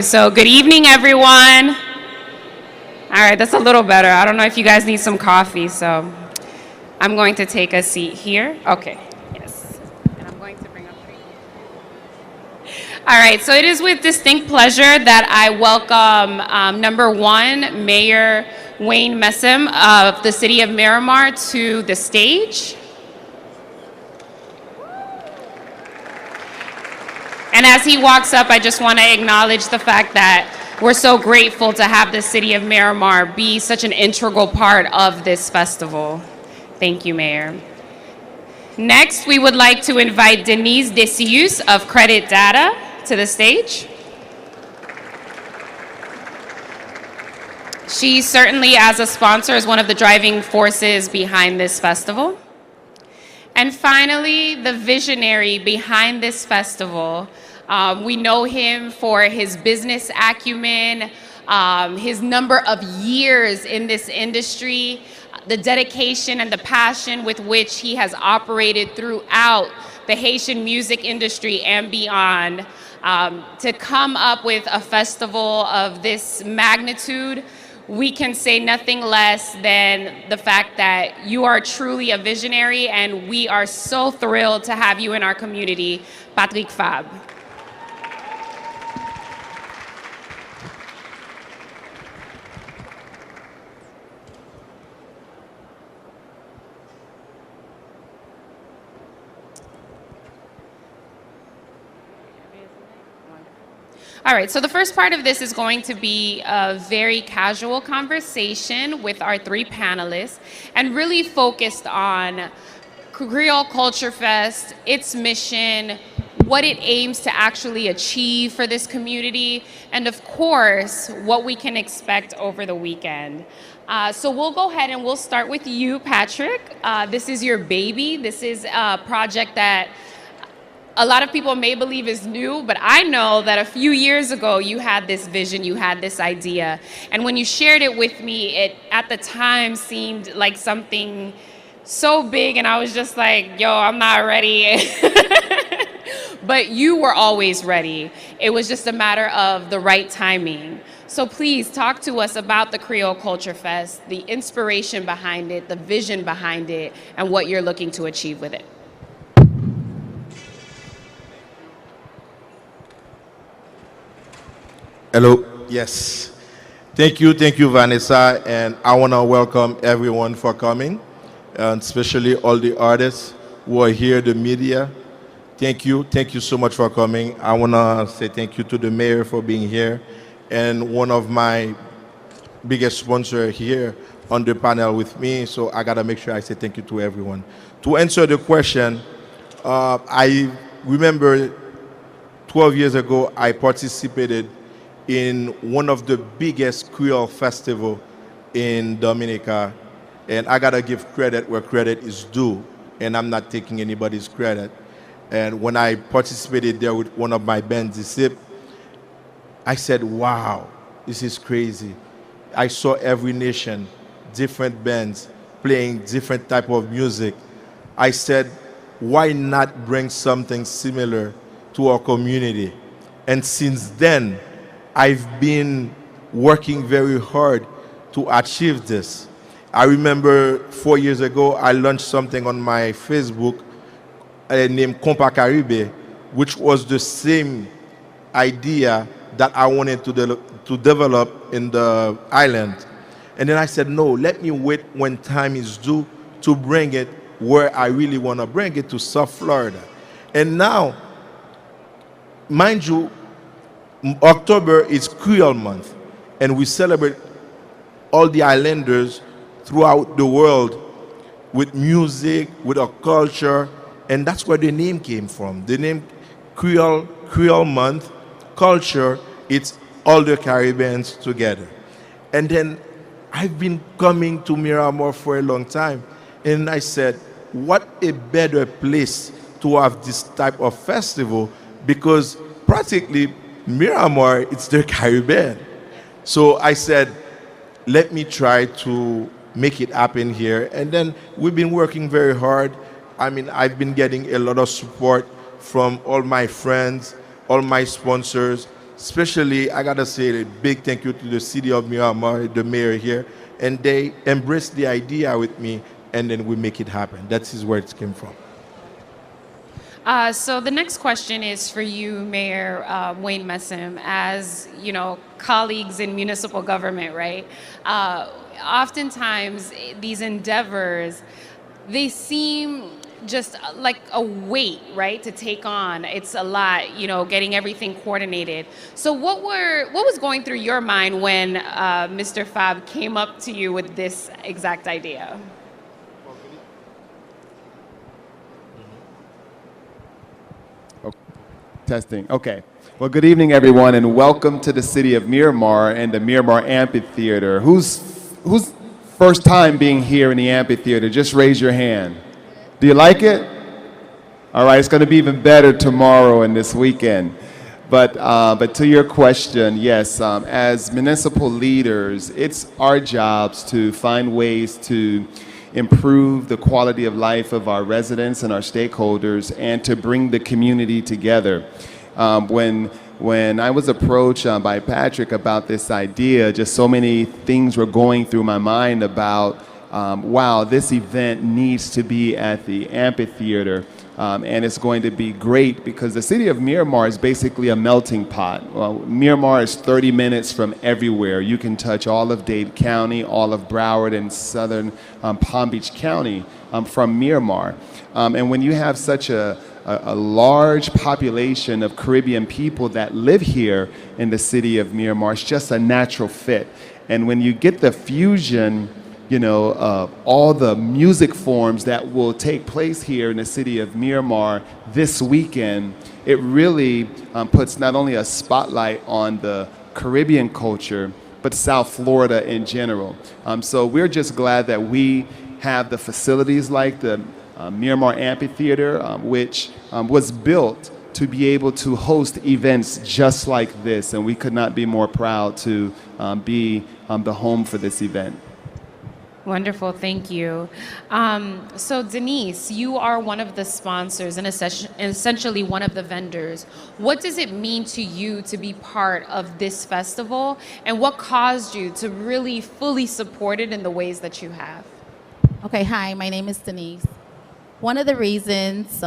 So good evening, everyone. All right, that's a little better. I don't know if you guys need some coffee, so I'm going to take a seat here. Okay, yes. And I'm going to bring up All right, so it is with distinct pleasure that I welcome number one, Mayor Wayne Messam of the city of Miramar to the stage. And as he walks up, I just want to acknowledge the fact that we're so grateful to have the city of Miramar be such an integral part of this festival. Thank you, Mayor. Next, we would like to invite Denise Desius of Credit Data to the stage. She certainly, as a sponsor, is one of the driving forces behind this festival. And finally, the visionary behind this festival. We know him for his business acumen, his number of years in this industry, the dedication and the passion with which he has operated throughout the Haitian music industry and beyond. To come up with a festival of this magnitude, we can say nothing less than the fact that you are truly a visionary, and we are so thrilled to have you in our community, Patrick Fab. All right, so the first part of this is going to be a very casual conversation with our three panelists and really focused on Creole Culture Fest, its mission, what it aims to actually achieve for this community, and of course, what we can expect over the weekend. So we'll go ahead and we'll start with you, Patrick. This is your baby. This is a project that a lot of people may believe is new, but I know that a few years ago you had this vision, you had this idea. And when you shared it with me, it at the time seemed like something so big, and I was just like, yo, I'm not ready. But you were always ready. It was just a matter of the right timing. So please talk to us about the Creole Culture Fest, the inspiration behind it, the vision behind it, and what you're looking to achieve with it. Hello. Yes. Thank you, Vanessa, and I want to welcome everyone for coming, and especially all the artists who are here, the media. Thank you so much for coming. I want to say thank you to the mayor for being here, and one of my biggest sponsors here on the panel with me, so I got to make sure I say thank you to everyone. To answer the question, I remember 12 years ago, I participated in one of the biggest Creole festival in Dominica, and I gotta give credit where credit is due, and I'm not taking anybody's credit. And when I participated there with one of my bands, Zip, I said, wow, this is crazy. I saw every nation, different bands, playing different type of music. I said, why not bring something similar to our community? And since then, I've been working very hard to achieve this. I remember 4 years ago, I launched something on my Facebook named Compa Caribe, which was the same idea that I wanted to develop in the island. And then I said, no, let me wait when time is due to bring it where I really want to bring it, to South Florida. And now, mind you, October is Creole month, and we celebrate all the islanders throughout the world with music, with our culture, and that's where the name came from. The name Creole month, culture, it's all the Caribbeans together. And then I've been coming to Miramar for a long time, and I said, what a better place to have this type of festival, because practically Miramar, it's the Caribbean. So I said, let me try to make it happen here. And then we've been working very hard. I mean, I've been getting a lot of support from all my friends, all my sponsors, Especially, I gotta say a big thank you to the city of Miramar, the mayor here, and they embraced the idea with me, and then we make it happen. That is where it came from. So the next question is for you, Mayor Wayne Messam, as you know, colleagues in municipal government, right? Oftentimes, these endeavors, they seem just like a weight, right, to take on. It's a lot, you know, getting everything coordinated. So what was going through your mind when Mr. Fab came up to you with this exact idea? Testing. Okay. Well, good evening, everyone, and welcome to the city of Miramar and the Miramar Amphitheater. Who's first time being here in the amphitheater? Just raise your hand. Do you like it? All right. It's going to be even better tomorrow and this weekend. But to your question, yes, as municipal leaders, it's our jobs to find ways to improve the quality of life of our residents and our stakeholders, and to bring the community together. When I was approached by Patrick about this idea, just so many things were going through my mind about, wow, this event needs to be at the amphitheater. And it's going to be great because the city of Miramar is basically a melting pot. Well, Miramar is 30 minutes from everywhere. You can touch all of Dade County, all of Broward and southern Palm Beach County from Miramar. And when you have such a large population of Caribbean people that live here in the city of Miramar, it's just a natural fit. And when you get the fusion, you know, all the music forms that will take place here in the city of Miramar this weekend, it really puts not only a spotlight on the Caribbean culture, but South Florida in general. So we're just glad that we have the facilities like the Miramar Amphitheater, which was built to be able to host events just like this. And we could not be more proud to be the home for this event. Wonderful, thank you. So Denise, you are one of the sponsors and essentially one of the vendors. What does it mean to you to be part of this festival, and what caused you to really fully support it in the ways that you have? Okay, hi, my name is Denise. One of the reasons,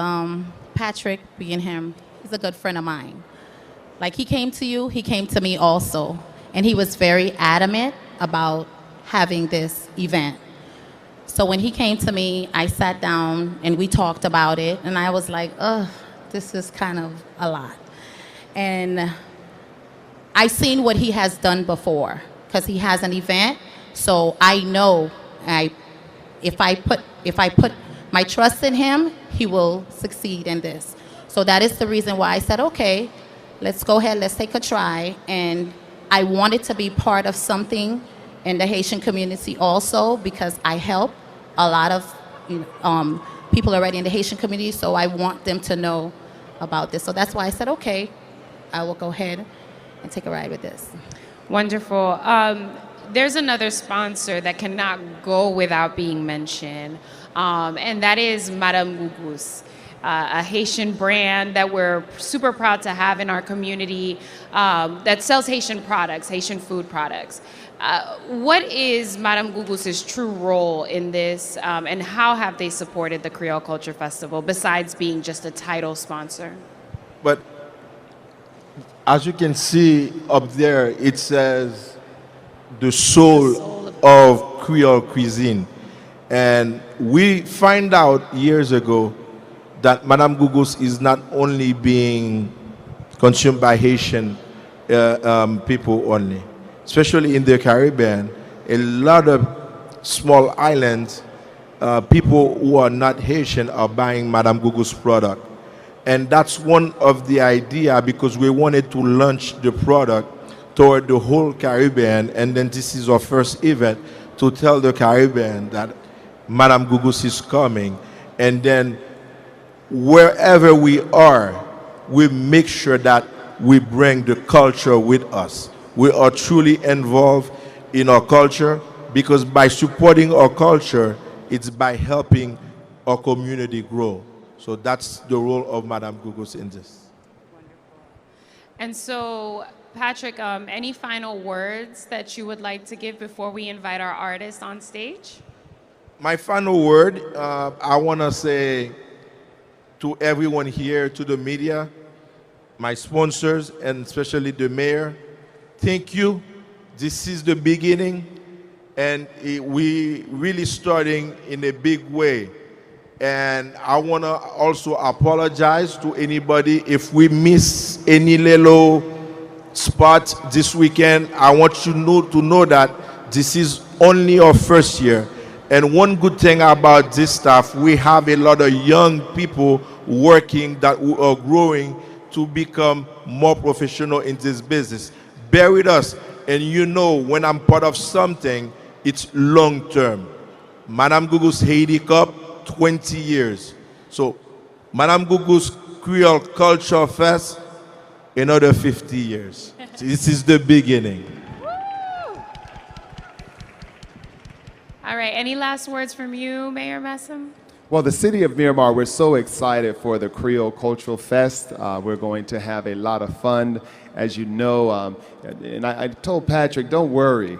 Patrick, being him, he's a good friend of mine. Like he came to you, he came to me also. And he was very adamant about having this event. So when he came to me, I sat down and we talked about it. And I was like, ugh, this is kind of a lot. And I seen what he has done before because he has an event. So I know if I put my trust in him, he will succeed in this. So that is the reason why I said, okay, let's go ahead, let's take a try. And I wanted to be part of something in the Haitian community also because I help a lot of people already in the Haitian community, so I want them to know about this. So that's why I said, okay, I will go ahead and take a ride with this. Wonderful. There's another sponsor that cannot go without being mentioned, and that is Madame Gugus, a Haitian brand that we're super proud to have in our community that sells Haitian products, Haitian food products. What is Madame Gugus's true role in this, and how have they supported the Creole Culture Festival besides being just a title sponsor? But as you can see up there, it says the soul of Creole cuisine. And we find out years ago that Madame Gugus is not only being consumed by Haitian people only, especially in the Caribbean. A lot of small islands, people who are not Haitian are buying Madame Gugus product. And that's one of the idea because we wanted to launch the product toward the whole Caribbean, and then this is our first event to tell the Caribbean that Madame Gugus is coming. And then wherever we are, we make sure that we bring the culture with us. We are truly involved in our culture because by supporting our culture, it's by helping our community grow. So that's the role of Madame Gugus in this. And so Patrick, any final words that you would like to give before we invite our artists on stage? My final word, I want to say to everyone here, to the media, my sponsors, and especially the mayor, thank you. This is the beginning, and we really starting in a big way. And I want to also apologize to anybody if we miss any little spot this weekend. I want you to know that this is only our first year. And one good thing about this stuff, we have a lot of young people working that are growing to become more professional in this business. Bear with us, and you know when I'm part of something, it's long term. Madame Gugu's Haiti Cup, 20 years. So Madame Gugu's Creole Culture Fest, another 50 years. This is the beginning. All right, any last words from you, Mayor Messam? Well, the city of Miramar, we're so excited for the Creole Cultural Fest. We're going to have a lot of fun, as you know. And I told Patrick, don't worry.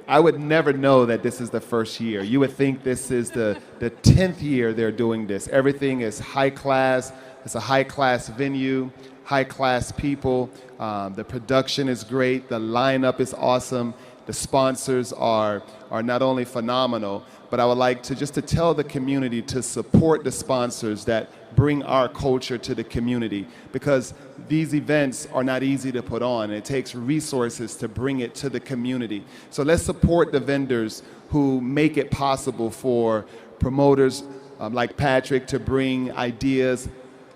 I would never know that this is the first year. You would think this is the 10th year they're doing this. Everything is high class. It's a high class venue, high class people. The production is great. The lineup is awesome. The sponsors are not only phenomenal, but I would like to just to tell the community to support the sponsors that bring our culture to the community, because these events are not easy to put on. It takes resources to bring it to the community. So let's support the vendors who make it possible for promoters like Patrick to bring ideas,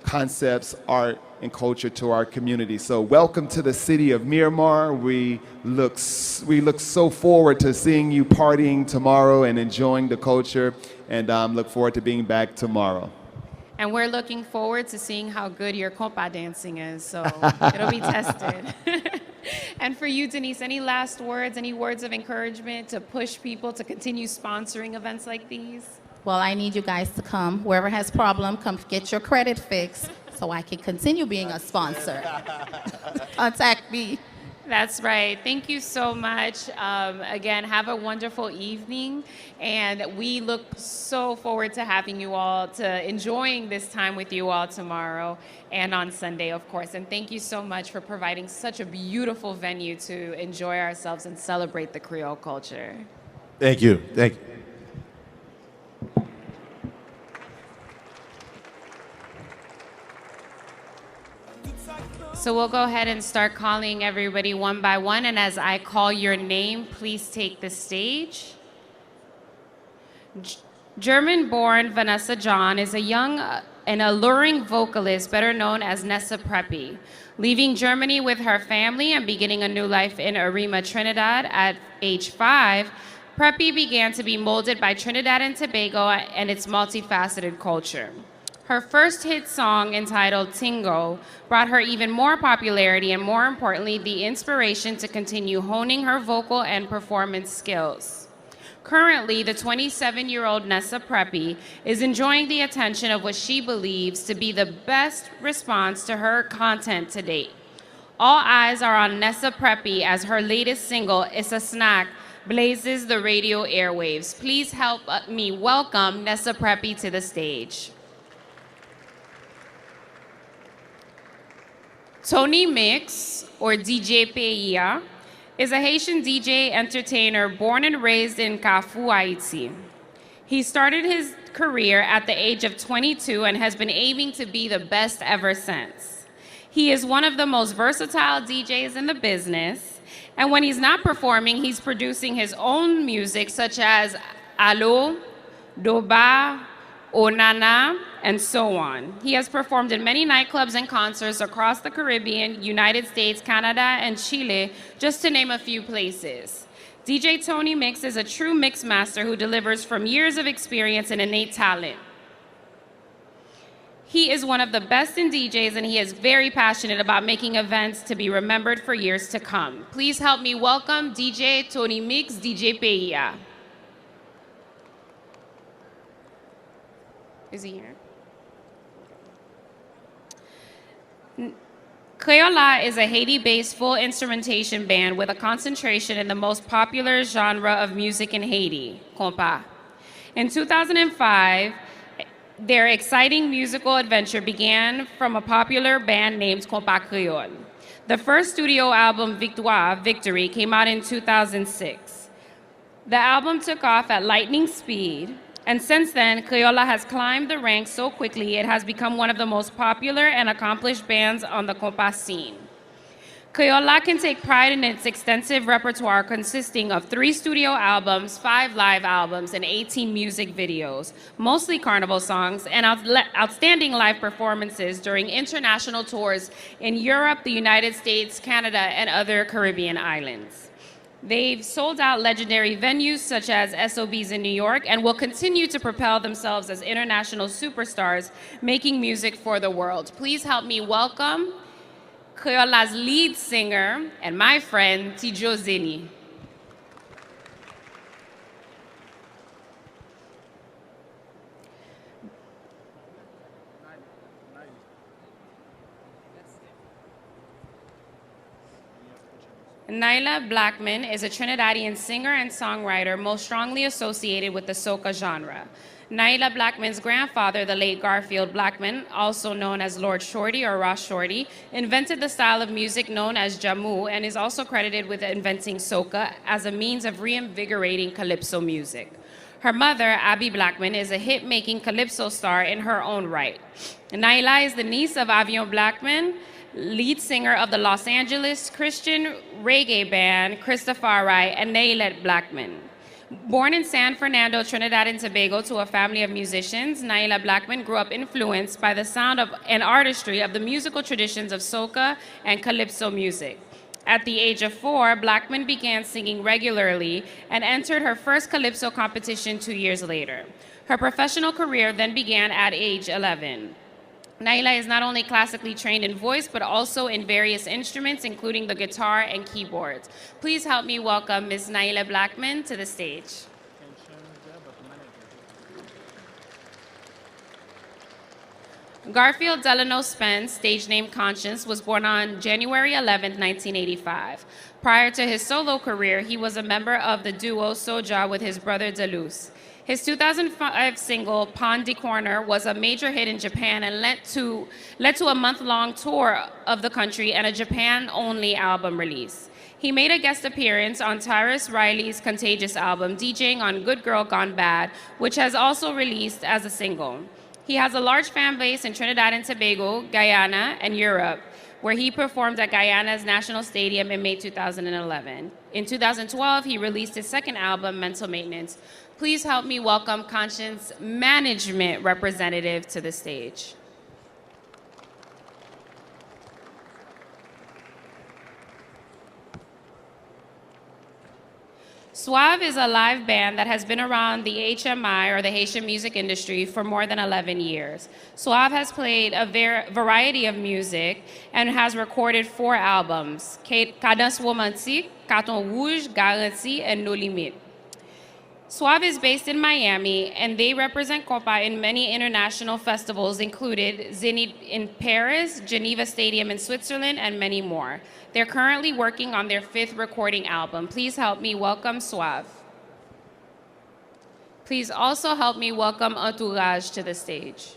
concepts, art, and culture to our community. So welcome to the city of Miramar. We look so forward to seeing you partying tomorrow and enjoying the culture, and look forward to being back tomorrow. And we're looking forward to seeing how good your compa dancing is, so it'll be tested. And for you, Denise, any last words, any words of encouragement to push people to continue sponsoring events like these? Well, I need you guys to come. Whoever has problem, come get your credit fixed so I can continue being a sponsor. Contact me. That's right. Thank you so much. Again, have a wonderful evening. And we look so forward to having you all, to enjoying this time with you all tomorrow and on Sunday, of course. And thank you so much for providing such a beautiful venue to enjoy ourselves and celebrate the Creole culture. Thank you. Thank you. So we'll go ahead and start calling everybody one by one, and as I call your name, please take the stage. German-born Vanessa John is a young and alluring vocalist, better known as Nessa Preppy. Leaving Germany with her family and beginning a new life in Arima, Trinidad at age 5, Preppy began to be molded by Trinidad and Tobago and its multifaceted culture. Her first hit song, entitled Tingo, brought her even more popularity and, more importantly, the inspiration to continue honing her vocal and performance skills. Currently, the 27-year-old Nessa Preppy is enjoying the attention of what she believes to be the best response to her content to date. All eyes are on Nessa Preppy as her latest single, It's a Snack, blazes the radio airwaves. Please help me welcome Nessa Preppy to the stage. Tony Mix, or DJ Peia, is a Haitian DJ entertainer born and raised in Kafou, Haiti. He started his career at the age of 22 and has been aiming to be the best ever since. He is one of the most versatile DJs in the business, and when he's not performing, he's producing his own music such as Allo, Doba, Onana, and so on. He has performed in many nightclubs and concerts across the Caribbean, United States, Canada, and Chile, just to name a few places. DJ Tony Mix is a true mix master who delivers from years of experience and innate talent. He is one of the best in DJs, and he is very passionate about making events to be remembered for years to come. Please help me welcome DJ Tony Mix, DJ Peia. Is he here? Creole is a Haiti-based full instrumentation band with a concentration in the most popular genre of music in Haiti, compas. In 2005, their exciting musical adventure began from a popular band named Compas Creole. The first studio album, Victoire, Victory, came out in 2006. The album took off at lightning speed, and since then, Creole has climbed the ranks so quickly it has become one of the most popular and accomplished bands on the compas scene. Creole can take pride in its extensive repertoire consisting of 3 studio albums, 5 live albums, and 18 music videos, mostly carnival songs, and outstanding live performances during international tours in Europe, the United States, Canada, and other Caribbean islands. They've sold out legendary venues such as SOBs in New York and will continue to propel themselves as international superstars making music for the world. Please help me welcome Creola's lead singer and my friend, Tidjo Zeni. Nyla Blackman is a Trinidadian singer and songwriter most strongly associated with the soca genre. Nyla Blackman's grandfather, the late Garfield Blackman, also known as Lord Shorty or Ross Shorty, invented the style of music known as jamu and is also credited with inventing soca as a means of reinvigorating calypso music. Her mother, Abby Blackman, is a hit-making calypso star in her own right. Nyla is the niece of Avion Blackman, lead singer of the Los Angeles Christian reggae band Christafari, and Naylet Blackman. Born in San Fernando, Trinidad and Tobago to a family of musicians, Nyla Blackman grew up influenced by the sound of and artistry of the musical traditions of soca and calypso music. At the age of 4, Blackman began singing regularly and entered her first calypso competition 2 years later. Her professional career then began at age 11. Nyla is not only classically trained in voice, but also in various instruments, including the guitar and keyboards. Please help me welcome Ms. Nyla Blackman to the stage. Garfield Delano Spence, stage name Conscience, was born on January 11, 1985. Prior to his solo career, he was a member of the duo Soja with his brother Deleuze. His 2005 single, Pond de Corner, was a major hit in Japan and led to a month-long tour of the country and a Japan-only album release. He made a guest appearance on Tyrus Riley's Contagious album, DJing on Good Girl Gone Bad, which has also released as a single. He has a large fan base in Trinidad and Tobago, Guyana, and Europe, where he performed at Guyana's National Stadium in May 2011. In 2012, he released his second album, Mental Maintenance. Please help me welcome Conscience management representative to the stage. Suave is a live band that has been around the HMI, or the Haitian music industry, for more than 11 years. Suave has played a variety of music and has recorded 4 albums, Cadence Romantique, Carton Rouge, Garantie, and No Limite. Suave is based in Miami, and they represent compas in many international festivals, including Zénith in Paris, Geneva Stadium in Switzerland, and many more. They're currently working on their 5th recording album. Please help me welcome Suave. Please also help me welcome Entourage to the stage.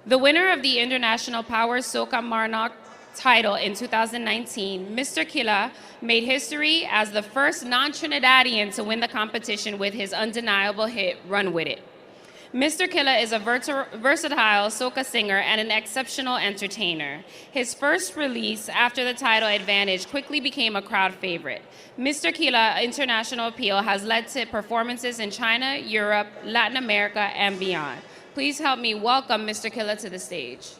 The winner of the International Power Soca Marnock title in 2019, Mr. Killa made history as the first non-Trinidadian to win the competition with his undeniable hit, Run With It. Mr. Killa is a versatile soca singer and an exceptional entertainer. His first release after the title advantage quickly became a crowd favorite. Mr. Killa's international appeal has led to performances in China, Europe, Latin America, and beyond. Please help me welcome Mr. Killa to the stage.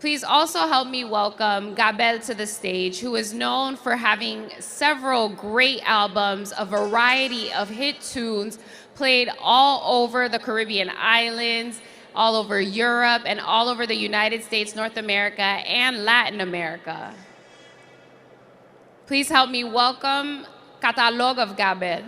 Please also help me welcome Gabel to the stage, who is known for having several great albums, a variety of hit tunes played all over the Caribbean islands, all over Europe, and all over the United States, North America, and Latin America. Please help me welcome Catalog of Gabel.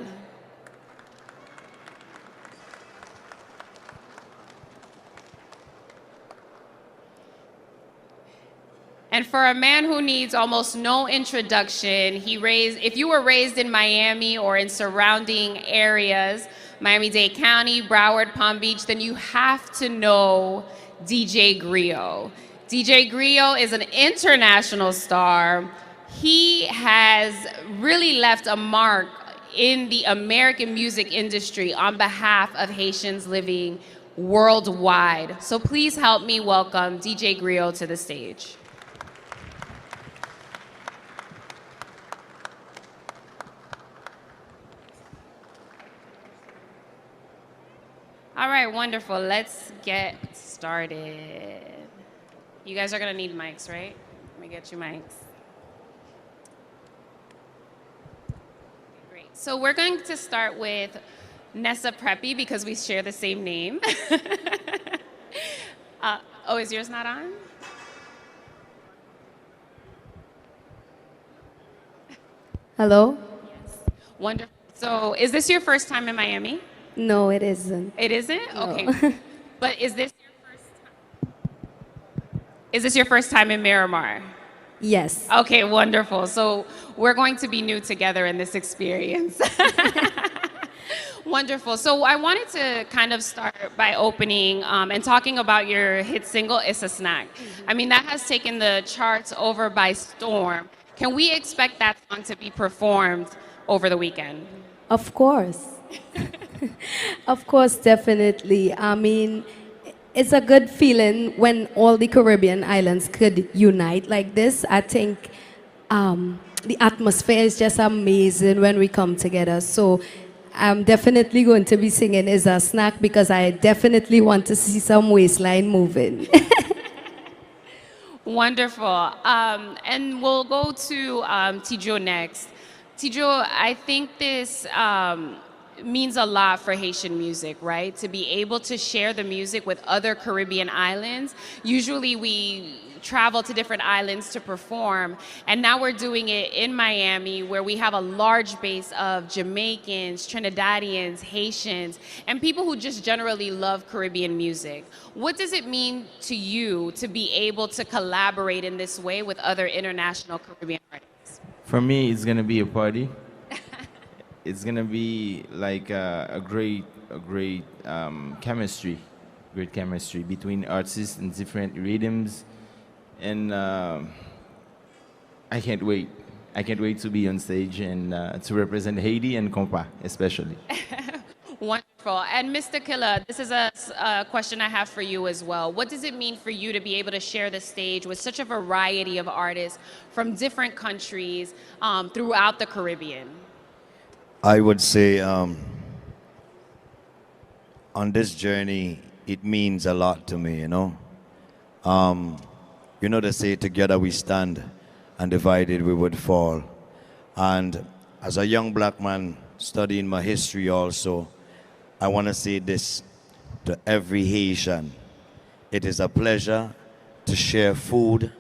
And for a man who needs almost no introduction, if you were raised in Miami or in surrounding areas, Miami-Dade County, Broward, Palm Beach, then you have to know DJ Griot. DJ Griot is an international star. He has really left a mark in the American music industry on behalf of Haitians living worldwide. So please help me welcome DJ Griot to the stage. All right, wonderful. Let's get started. You guys are gonna need mics, right? Let me get you mics. Great. So we're going to start with Nessa Preppy because we share the same name. Oh, is yours not on? Hello? Yes. Wonderful. So is this your first time in Miami? No, it isn't. It isn't? No. Okay. But is this your first time in Miramar? Yes. Okay, wonderful. So we're going to be new together in this experience. Wonderful. So I wanted to kind of start by opening and talking about your hit single, It's a Snack. I mean, that has taken the charts over by storm. Can we expect that song to be performed over the weekend? Of course. Of course, definitely. I mean, it's a good feeling when all the Caribbean islands could unite like this. I think the atmosphere is just amazing when we come together. So I'm definitely going to be singing Is a Snack because I definitely want to see some waistline moving. Wonderful. And we'll go to Tidjo next. Tidjo, I think this means a lot for Haitian music, right? To be able to share the music with other Caribbean islands. Usually we travel to different islands to perform, and now we're doing it in Miami where we have a large base of Jamaicans, Trinidadians, Haitians, and people who just generally love Caribbean music. What does it mean to you to be able to collaborate in this way with other international Caribbean artists? For me, it's gonna be a party. It's gonna be like a great chemistry, great chemistry between artists and different rhythms, and I can't wait. I can't wait to be on stage and to represent Haiti and Compa, especially. Wonderful. And Mr. Killa, this is a question I have for you as well. What does it mean for you to be able to share the stage with such a variety of artists from different countries throughout the Caribbean? I would say on this journey, it means a lot to me, you know. You know, they say together we stand and divided we would fall. And as a young black man studying my history also, I want to say this to every Haitian. It is a pleasure to share food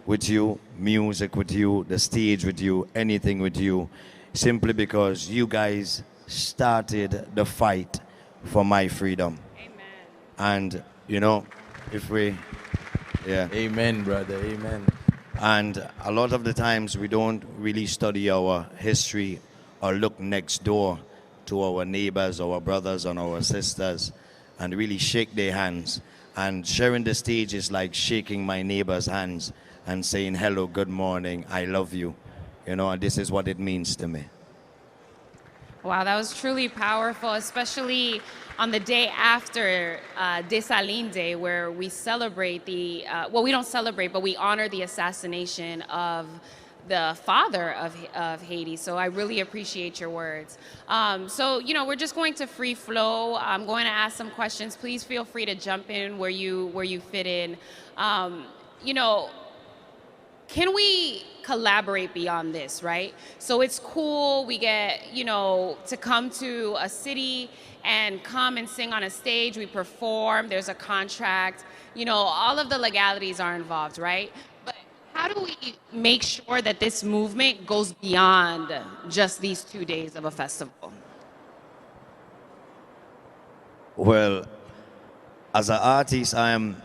with you, music with you, the stage with you, anything with you, simply because you guys started the fight for my freedom. Amen. And, you know, if we, yeah. Amen, brother. Amen. And a lot of the times we don't really study our history or look next door to our neighbors, our brothers and our sisters and really shake their hands. And sharing the stage is like shaking my neighbor's hands and saying, hello, good morning, I love you. You know, and this is what it means to me. Wow, that was truly powerful, especially on the day after Dessalines Day, where we celebrate we don't celebrate, but we honor the assassination of the father of Haiti. So I really appreciate your words. So, you know, we're just going to free flow. I'm going to ask some questions. Please feel free to jump in where you fit in. you know, can we collaborate beyond this, right? So it's cool, we get, to come to a city and come and sing on a stage, we perform, there's a contract, all of the legalities are involved, right? But how do we make sure that this movement goes beyond just these 2 days of a festival? Well, as an artist, I'm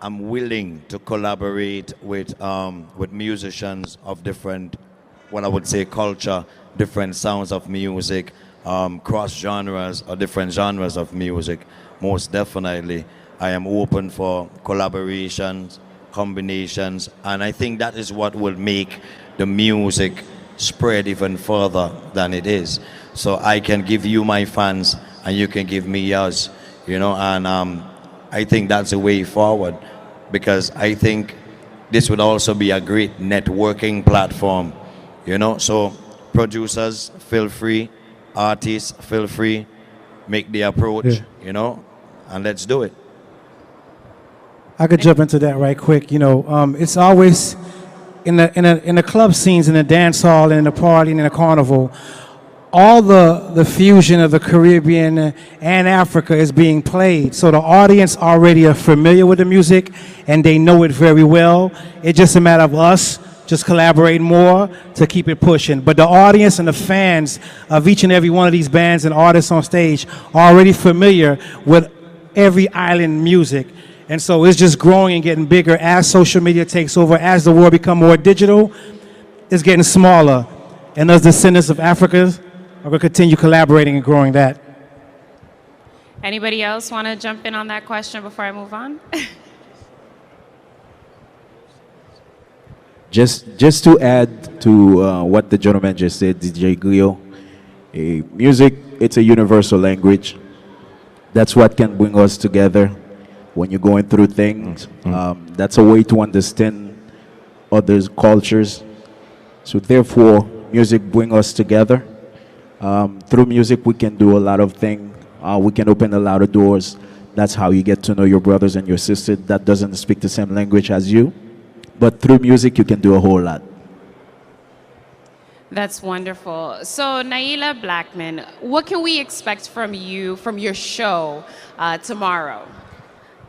willing to collaborate with musicians of different, what I would say, culture, different sounds of music, cross genres or different genres of music. Most definitely, I am open for collaborations, combinations, and I think that is what will make the music spread even further than it is. So I can give you my fans, and you can give me yours, and I think that's the way forward, because I think this would also be a great networking platform, So producers, feel free, artists, feel free, make the approach, and let's do it. I could jump into that right quick. It's always in the club scenes, in the dance hall, and in the party, and in the carnival. All the fusion of the Caribbean and Africa is being played. So the audience already are familiar with the music and they know it very well. It's just a matter of us just collaborating more to keep it pushing. But the audience and the fans of each and every one of these bands and artists on stage are already familiar with every island music. And so it's just growing and getting bigger as social media takes over, as the world becomes more digital, it's getting smaller. And us descendants of Africa are going to continue collaborating and growing that. Anybody else want to jump in on that question before I move on? Just to add to what the gentleman just said, DJ Griot, music, it's a universal language. That's what can bring us together when you're going through things. That's a way to understand other cultures. So therefore, music brings us together. Through music, we can do a lot of things. We can open a lot of doors. That's how you get to know your brothers and your sisters that doesn't speak the same language as you. But through music, you can do a whole lot. That's wonderful. So, Naila Blackman, what can we expect from you, from your show tomorrow?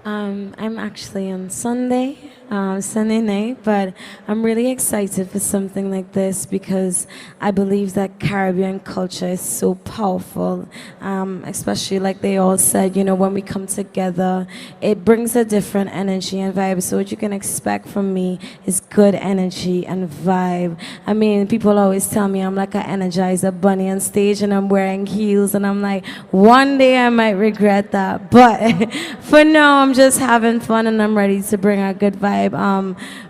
I'm actually on Sunday night, but I'm really excited for something like this because I believe that Caribbean culture is so powerful, especially like they all said, when we come together, it brings a different energy and vibe. So what you can expect from me is good energy and vibe. I mean, people always tell me I'm like an Energizer bunny on stage and I'm wearing heels, and I'm like, one day I might regret that. But for now, I'm just having fun and I'm ready to bring a good vibe.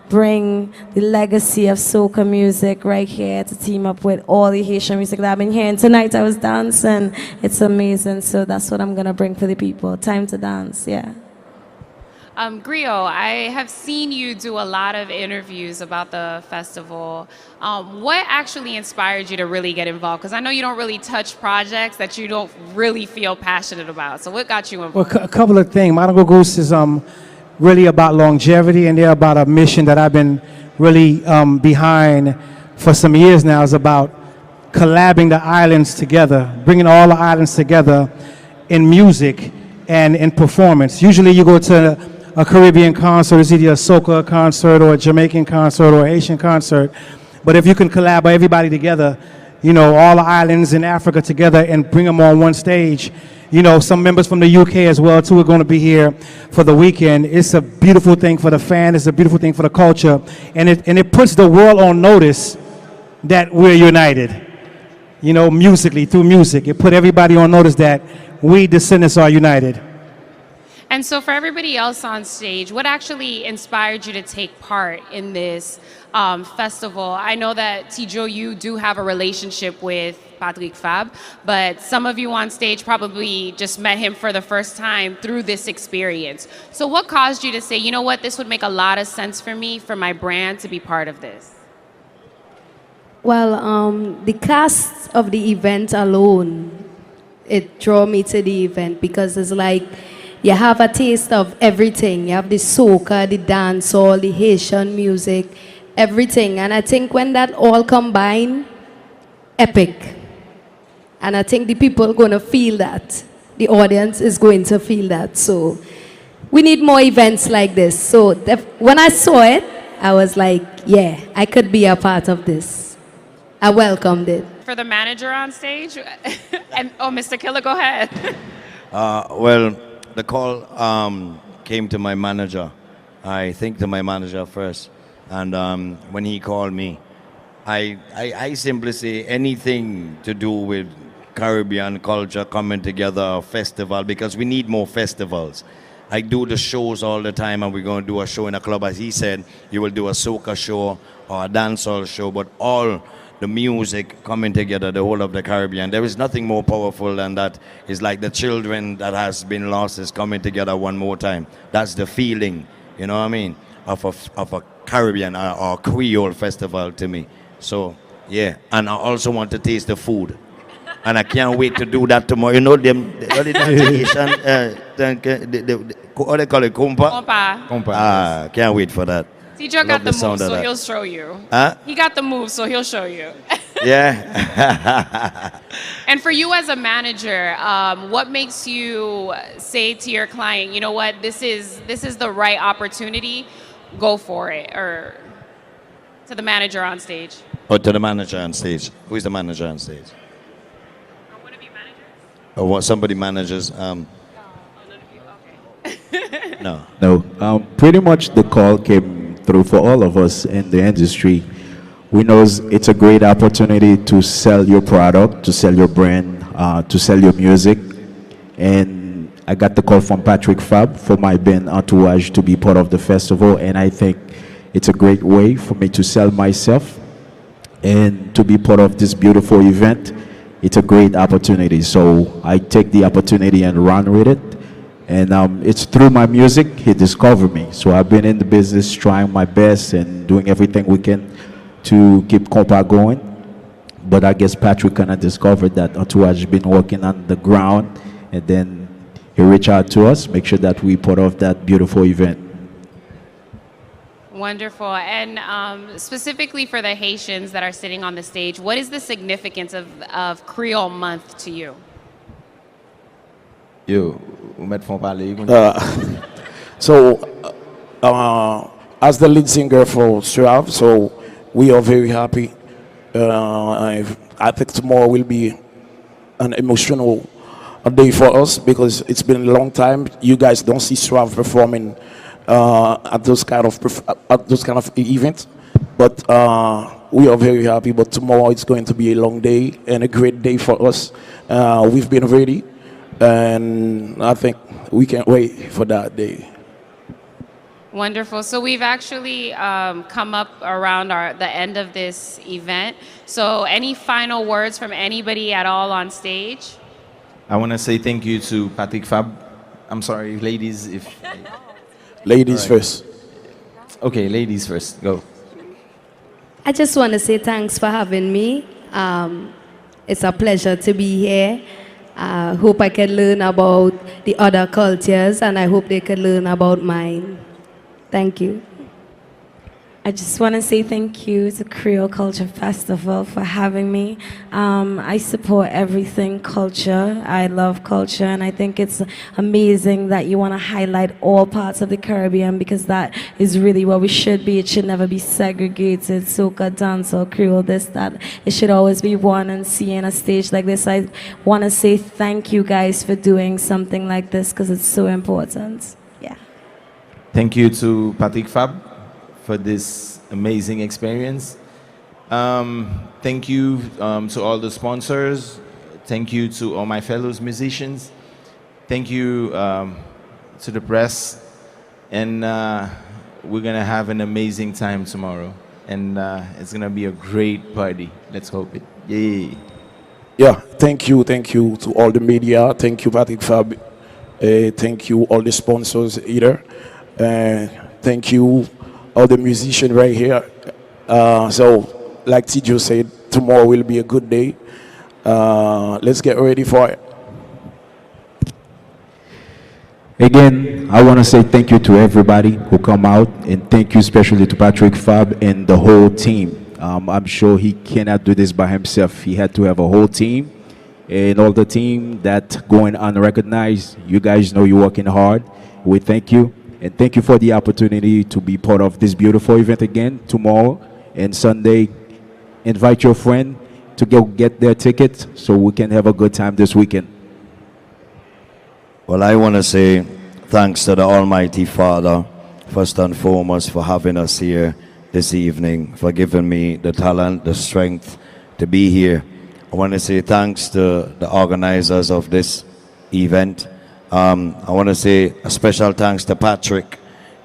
Bring the legacy of soca music right here to team up with all the Haitian music that I've been hearing. Tonight I was dancing. It's amazing. So that's what I'm going to bring for the people. Time to dance, yeah. Griot, I have seen you do a lot of interviews about the festival. What actually inspired you to really get involved? Because I know you don't really touch projects that you don't really feel passionate about. So what got you involved? Well, a couple of things. Monaco Goose is really about longevity, and they're about a mission that I've been really behind for some years now. Is about collabing the islands together, bringing all the islands together in music and in performance. Usually you go to a Caribbean concert, it's either a soca concert or a Jamaican concert or a Haitian concert. But if you can collaborate everybody together, all the islands in Africa together and bring them on one stage. Some members from the UK as well too are going to be here for the weekend. It's a beautiful thing for the fan. It's a beautiful thing for the culture, and it puts the world on notice that we're united. Musically, through music, it put everybody on notice that we descendants are united. And so for everybody else on stage, what actually inspired you to take part in this festival? I know that Tijo, you do have a relationship with Patrick Fab, but some of you on stage probably just met him for the first time through this experience. So what caused you to say, you know what, this would make a lot of sense for me, for my brand to be part of this? Well, the cast of the event alone, it drew me to the event because it's like, you have a taste of everything. You have the soca, the dancehall, the Haitian music, everything. And I think when that all combine, epic. And I think the people are going to feel that. The audience is going to feel that. So we need more events like this. So when I saw it, I was like, yeah, I could be a part of this. I welcomed it. For the manager on stage, and Mr. Killer, go ahead. Well, the call came to my manager. I think to my manager first. And when he called me, I simply say anything to do with Caribbean culture coming together, a festival, because we need more festivals. I do the shows all the time, and we're going to do a show in a club. As he said, you will do a soca show or a dancehall show, but all the music coming together, the whole of the Caribbean. There is nothing more powerful than that. It's like the children that has been lost is coming together one more time. That's the feeling, you know what I mean, of a Caribbean or Creole festival to me. So, yeah, and I also want to taste the food. And I can't wait to do that tomorrow. You know them, what they call it, compa? Compa. Can't wait for that. Cedro got the sound move, of so that. he'll show you. Huh? He got the move, so he'll show you. Yeah. And for you as a manager, what makes you say to your client, you know what, this is the right opportunity, go for it, or to the manager on stage? Or to the manager on stage. Who is the manager on stage? One of you managers? Or what somebody manages? No. No, pretty much the call came through for all of us in the industry. We know it's a great opportunity to sell your product, to sell your brand, to sell your music. And I got the call from Patrick Fab for my band Entourage to be part of the festival. And I think it's a great way for me to sell myself and to be part of this beautiful event. It's a great opportunity. So I take the opportunity and run with it. And it's through my music he discovered me. So I've been in the business trying my best and doing everything we can to keep compa going. But I guess Patrick kind of discovered that Entourage has been working on the ground, and then he reached out to us, make sure that we part of that beautiful event. Wonderful. And specifically for the Haitians that are sitting on the stage, what is the significance of Creole Month to you? Yo, met font parler. As the lead singer for Strav, so we are very happy. I think tomorrow will be an emotional day for us because it's been a long time. You guys don't see Strav performing at those kind of events, but we are very happy. But tomorrow it's going to be a long day and a great day for us. We've been ready. And I think we can't wait for that day. Wonderful. So we've actually come up around the end of this event. So any final words from anybody at all on stage? I want to say thank you to Patrick Fab. I'm sorry, ladies, if... Ladies first. Okay, ladies first. Go. I just want to say thanks for having me. It's a pleasure to be here. I hope I can learn about the other cultures, and I hope they can learn about mine. Thank you. I just want to say thank you to Creole Culture Festival for having me. I support everything culture. I love culture, and I think it's amazing that you want to highlight all parts of the Caribbean because that is really where we should be. It should never be segregated, soca, dancehall, Creole, this, that. It should always be one and seeing a stage like this. I want to say thank you guys for doing something like this because it's so important. Yeah. Thank you to Patrick Fab for this amazing experience. Thank you to all the sponsors. Thank you to all my fellow musicians. Thank you to the press. And we're gonna have an amazing time tomorrow. And it's gonna be a great party. Let's hope it. Yay. Yeah, thank you to all the media. Thank you, Patrick Fab. Thank you, all the sponsors either. Thank you, all the musicians right here. So, like Tijo said, tomorrow will be a good day. Let's get ready for it. Again, I want to say thank you to everybody who come out, and thank you especially to Patrick Fab and the whole team. I'm sure he cannot do this by himself. He had to have a whole team, and all the team that going unrecognized. You guys know you're working hard. We thank you, and thank you for the opportunity to be part of this beautiful event again tomorrow and Sunday. Invite your friend to go get their tickets so we can have a good time this weekend. Well, I want to say thanks to the Almighty Father, first and foremost, for having us here this evening, for giving me the talent, the strength to be here. I want to say thanks to the organizers of this event. I want to say a special thanks to Patrick,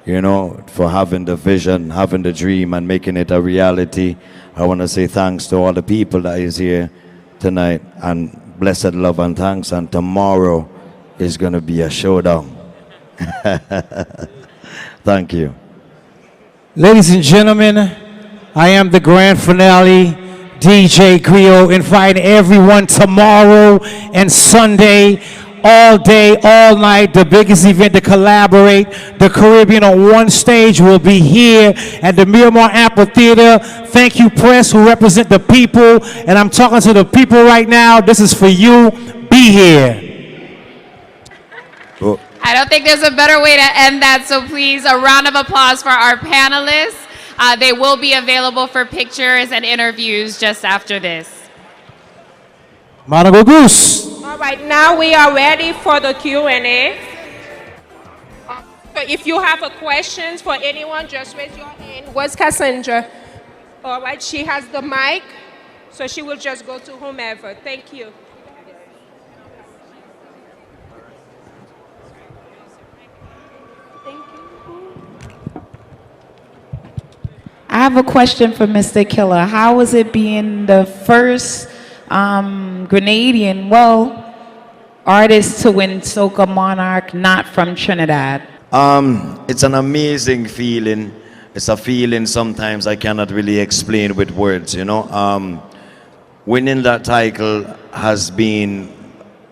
for having the vision, having the dream, and making it a reality. I want to say thanks to all the people that is here tonight, and blessed love and thanks. And tomorrow is going to be a showdown. Thank you. Ladies and gentlemen, I am the grand finale, DJ Creole, inviting everyone tomorrow and Sunday, all day, all night, the biggest event to collaborate. The Caribbean on one stage will be here at the Miramar Amphitheater. Thank you, press, who represent the people. And I'm talking to the people right now. This is for you. Be here. I don't think there's a better way to end that, so please, a round of applause for our panelists. They will be available for pictures and interviews just after this. Monaco Goose. All right, now we are ready for the Q&A. So if you have a questions for anyone, just raise your hand. Where's Cassandra? All right, she has the mic, so she will just go to whomever. Thank you. I have a question for Mr. Killer. How was it being the first Grenadian, artist to win Soca Monarch, not from Trinidad? It's an amazing feeling. It's a feeling sometimes I cannot really explain with words, Winning that title has been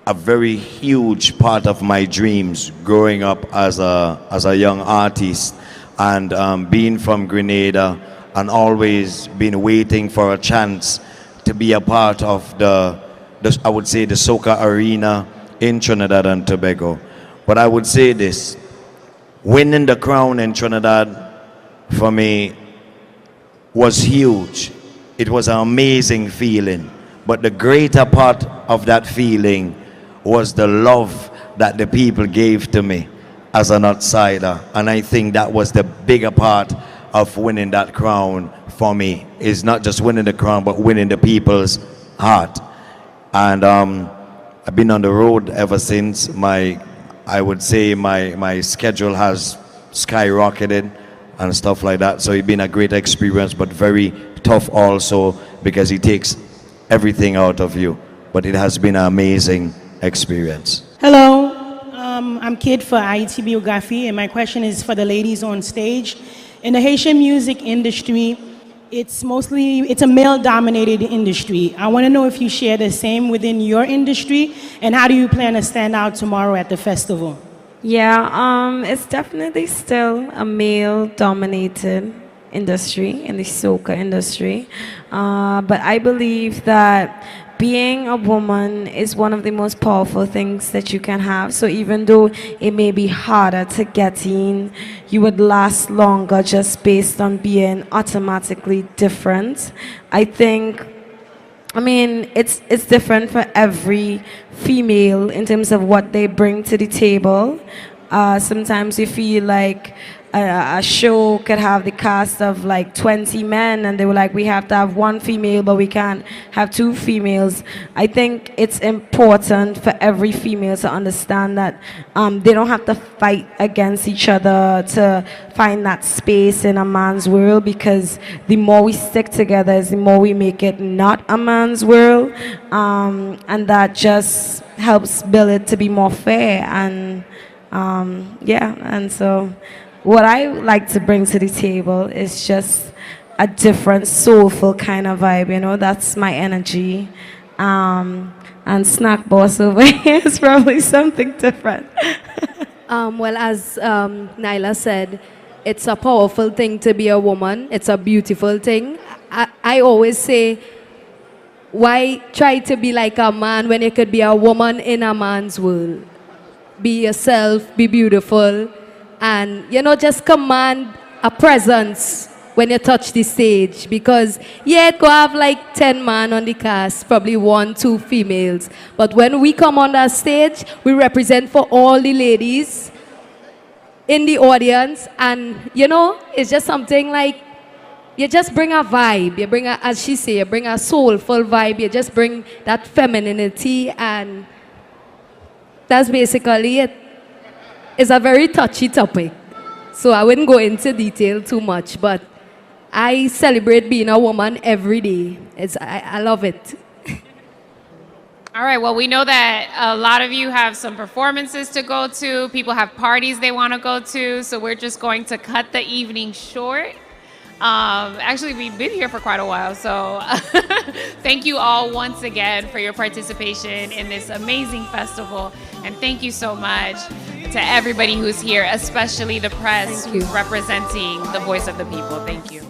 a very huge part of my dreams growing up as a young artist, and being from Grenada and always been waiting for a chance to be a part of I would say the soca arena in Trinidad and Tobago. But I would say this, winning the crown in Trinidad for me was huge. It was an amazing feeling. But the greater part of that feeling was the love that the people gave to me as an outsider. And I think that was the bigger part of winning that crown for me. Is not just winning the crown, but winning the people's heart. And I've been on the road ever since. I would say my schedule has skyrocketed and stuff like that. So it's been a great experience, but very tough also, because it takes everything out of you. But it has been an amazing experience. Hello, I'm Kid for IT Biography, and my question is for the ladies on stage. In the Haitian music industry, it's a male-dominated industry. I want to know if you share the same within your industry, and how do you plan to stand out tomorrow at the festival? Yeah, it's definitely still a male-dominated industry, in the soca industry. But I believe that being a woman is one of the most powerful things that you can have. So even though it may be harder to get in, you would last longer just based on being automatically different. I think, it's different for every female in terms of what they bring to the table. Sometimes you feel like a show could have the cast of like 20 men, and they were like, we have to have one female, but we can't have two females. I think it's important for every female to understand that they don't have to fight against each other to find that space in a man's world, because the more we stick together is the more we make it not a man's world, and that just helps build it to be more fair. And and so what I like to bring to the table is just a different soulful kind of vibe, that's my energy. And Snack Boss over here is probably something different. Well, as Nyla said, it's a powerful thing to be a woman. It's a beautiful thing. I always say, why try to be like a man when you could be a woman in a man's world? Be yourself, be beautiful, and, you know, just command a presence when you touch the stage. Because, yeah, it could have like 10 men on the cast, probably 1, 2 females. But when we come on that stage, we represent for all the ladies in the audience. And, you know, it's just something like, you just bring a vibe. You bring a, as she say, you bring a soulful vibe. You just bring that femininity, and that's basically it. It's a very touchy topic, so I wouldn't go into detail too much, but I celebrate being a woman every day. I love it. All right, well, we know that a lot of you have some performances to go to. People have parties they want to go to, so we're just going to cut the evening short. Actually, we've been here for quite a while, so thank you all once again for your participation in this amazing festival. And thank you so much to everybody who's here, especially the press who's representing the voice of the people. Thank you.